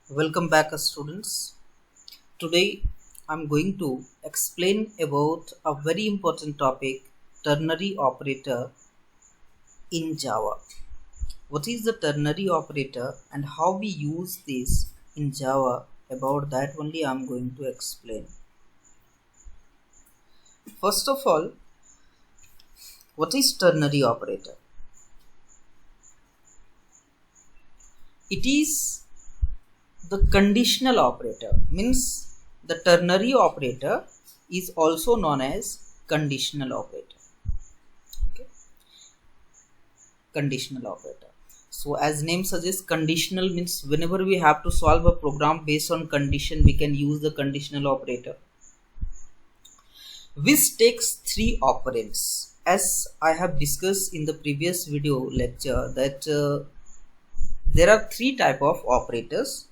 Welcome back, students. Today I'm going to explain about a very important topic, ternary operator in Java. What is the ternary operator and how we use this in Java? About that only I'm going to explain. First of all, what is ternary operator? It is the conditional operator, means the ternary operator is also known as conditional operator. Okay. Conditional operator. So as name suggests, conditional means whenever we have to solve a program based on condition, we can use the conditional operator, which takes three operands. As I have discussed in the previous video lecture that there are three type of operators: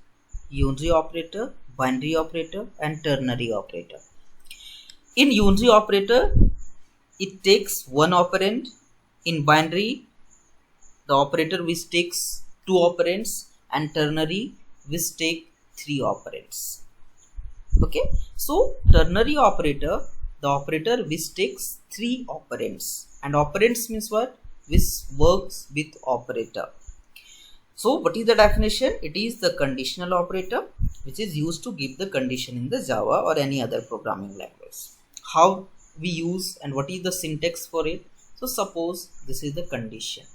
unary operator, binary operator and ternary operator. In unary operator, it takes one operand. In binary, the operator which takes two operands, and ternary which take three operands. Okay, so ternary operator, the operator which takes three operands, and operands means what? Which works with operator. So what is the definition? It is the conditional operator which is used to give the condition in the Java or any other programming language. How we use and what is the syntax for it? So suppose this is the condition.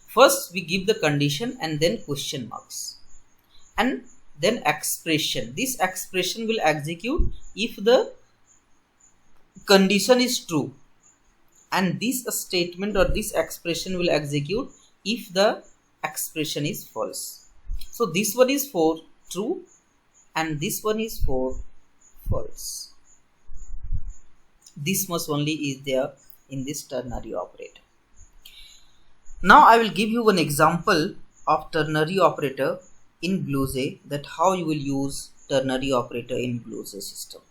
First we give the condition and then question marks and then expression. This expression will execute if the condition is true, and this statement or this expression will execute if the expression is false. So this one is for true and this one is for false. This much only is there in this ternary operator. Now I will give you one example of ternary operator in BlueJ, that how you will use ternary operator in BlueJ system.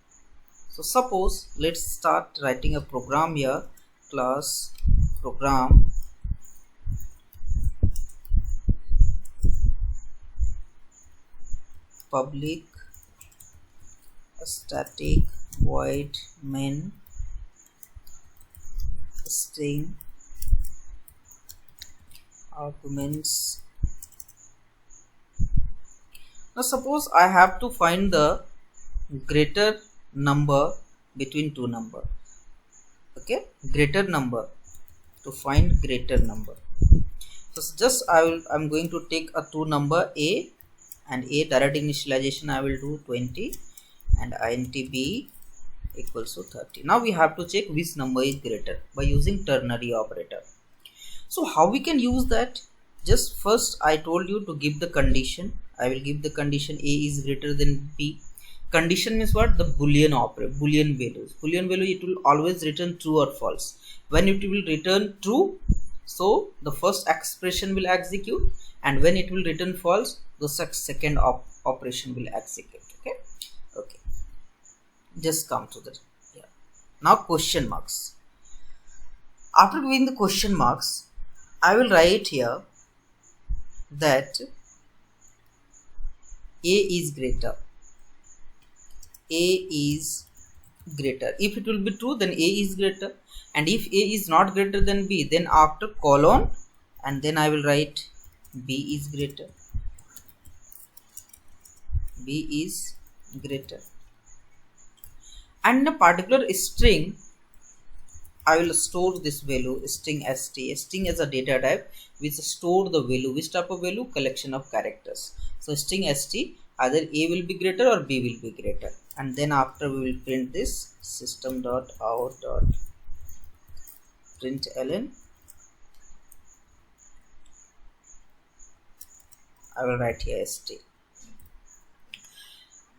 So suppose let's start writing a program here. Class program public static void main string arguments. Now suppose I have to find the greater number between two number. Okay, greater number, to find greater number. So just I'm going to take a two number a and a direct initialization. I will do 20 and int b equals to 30. Now we have to check which number is greater by using ternary operator. So how we can use that? Just first I told you to give the condition. I will give the condition a is greater than b. Condition means what? The boolean operator, boolean values. Boolean value, it will always return true or false. When it will return true, so the first expression will execute, and when it will return false, the second operation will execute. Okay, just come to the here. Now question marks. After giving the question marks, I will write here that a is greater. A is greater. If it will be true, then a is greater, and if a is not greater than b, then after colon, and then I will write b is greater. B is greater, and in a particular string I will store this value, string st. String is a data type which store the value. Which type of value? Collection of characters. So string st, either a will be greater or b will be greater, and then after we will print this system.out.println. I will write here st.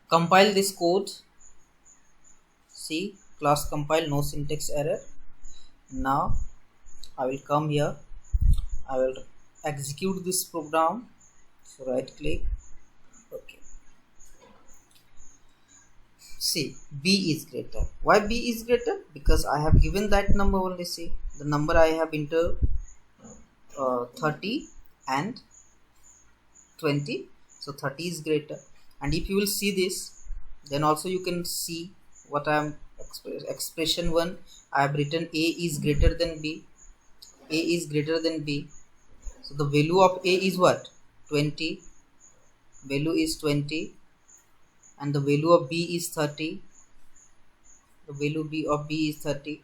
Compile this code. See, class compile, no syntax error. Now I will come here, I will execute this program. So right click. Okay, see, b is greater. Why b is greater? Because I have given that number only. See, the number I have entered 30 and 20. So 30 is greater. And if you will see this, then also you can see what I am expression 1. I have written A is greater than B. A is greater than B. So the value of A is what? 20. Value is 20. And the value of B is 30. The value of B is 30.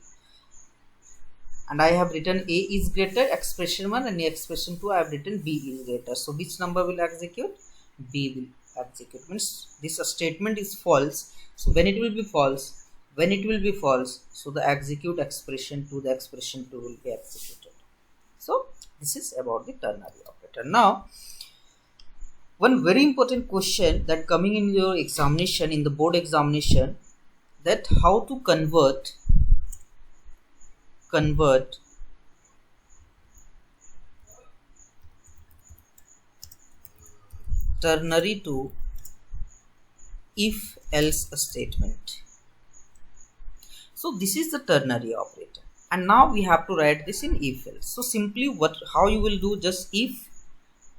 And I have written A is greater, expression 1, and expression 2 I have written B is greater. So which number will execute? B will execute. Means this statement is false. So when it will be false? When it will be false, so the execute expression 2, the expression 2 will be executed. So this is about the ternary operator. Now, one very important question that coming in your examination, in the board examination, that how to convert ternary to if else statement. So this is the ternary operator, and now we have to write this in if else. So simply how you will do, just if,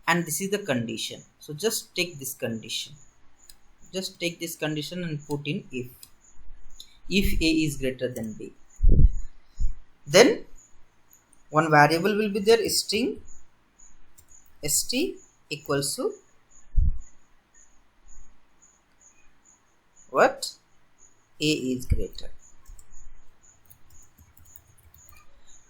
and this is the condition. So just take this condition, and put in if A is greater than B. Then one variable will be there, string st equals to what? A is greater.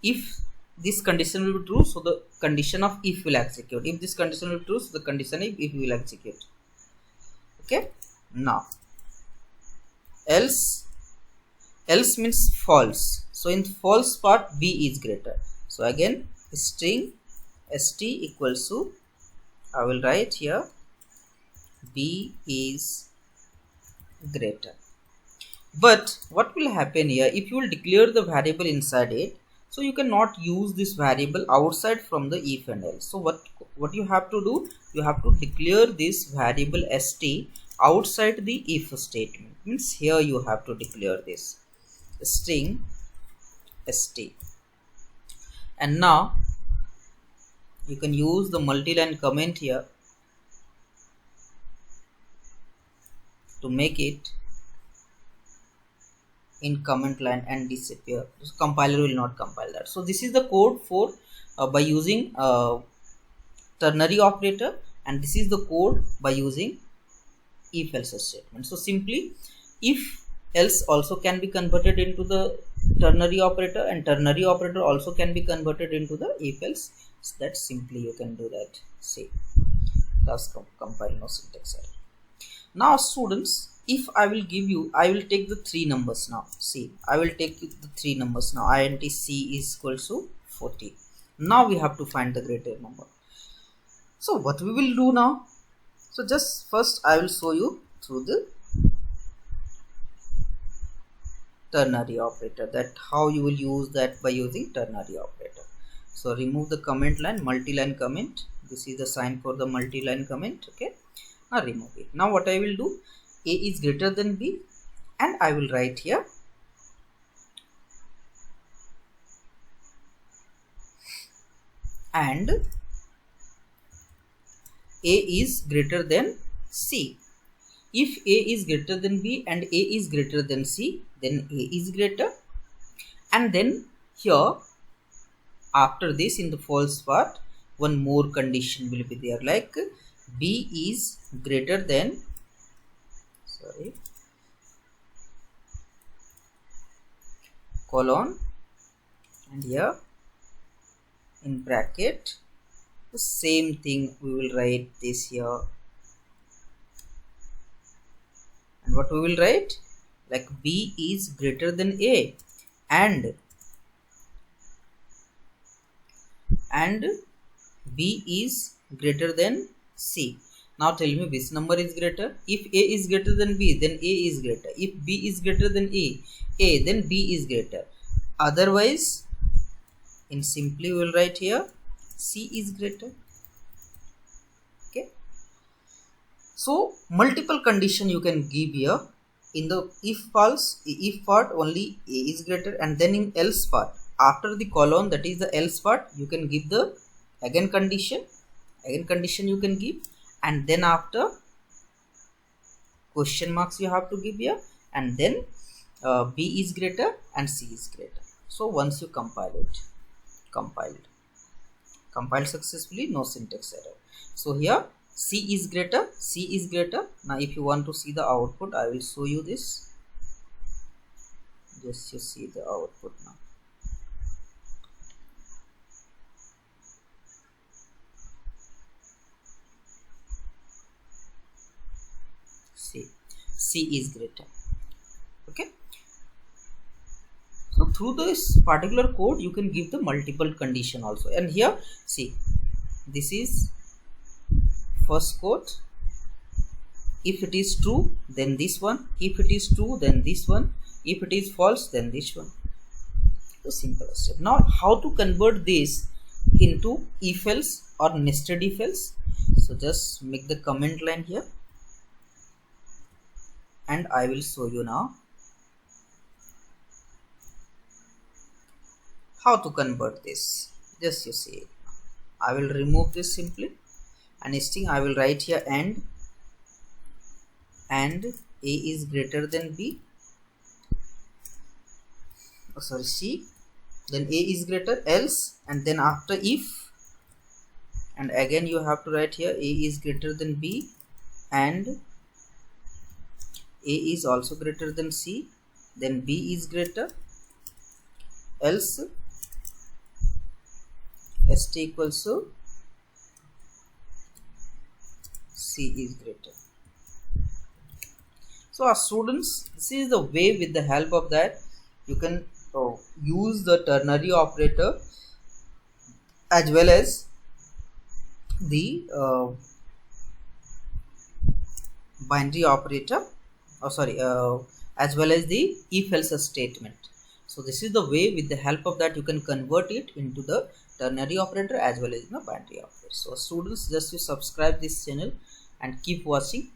If this condition will be true, so the condition of if will execute. If this condition will be true, so the condition of if will execute. Okay. Now else means false. So in false part, B is greater. So again string st equals to, I will write here, B is greater. But what will happen here, if you will declare the variable inside it, so you cannot use this variable outside from the if and else. So what you have to do, you have to declare this variable st outside the if statement. Means here you have to declare this string st, and now you can use the multi-line comment here to make it in comment line and disappear. This compiler will not compile that. So this is the code for by using ternary operator, and this is the code by using if else statement. So simply if else also can be converted into the ternary operator, and ternary operator also can be converted into the if else. So that simply you can do that. See, that's compile, no syntax error. Now students, if I will give you, I will take the 3 numbers now. See, I will take the 3 numbers now. int c is equal to 40. Now we have to find the greater number. So what we will do now? So just first I will show you through the ternary operator, that how you will use that by using ternary operator. So remove the comment line, multi-line comment. This is the sign for the multi-line comment. Okay. Now remove it. Now what I will do, A is greater than B, and I will write here and A is greater than C. If A is greater than B and A is greater than C, then A is greater. And then here after this, in the false part, one more condition will be there, like B is greater than, colon, and here in bracket the same thing we will write this here. And what we will write, like B is greater than A and B is greater than C. Now tell me which number is greater. If A is greater than B, then A is greater. If B is greater than A, then B is greater. Otherwise, in simply we will write here C is greater. Okay. So multiple condition you can give here. In the if part only A is greater, and then in else part, after the colon, that is the else part, you can give the again condition you can give, and then after question marks you have to give here, and then B is greater and C is greater. So once you compile it, compiled successfully, no syntax error. So here C is greater, C is greater. Now if you want to see the output, I will show you this. Just you see the output now. See, C is greater. Okay. So through this particular code, you can give the multiple condition also. And here, see, this is first quote. If it is true, then this one. If it is true, then this one. If it is false, then this one. So simple step. Now, how to convert this into if else or nested if else? So just make the comment line here, and I will show you now how to convert this. Just you see it. I will remove this simply, and instead I will write here and A is greater than B. Oh, sorry, C. Then A is greater, else, and then after if, and again you have to write here A is greater than B, and A is also greater than C. Then B is greater, else ST equals to C is greater. So our students, this is the way, with the help of that you can use the ternary operator as well as the binary operator, as well as the if else statement. So this is the way, with the help of that you can convert it into the ternary operator as well as the binary operator. So students, just you subscribe this channel and keep watching.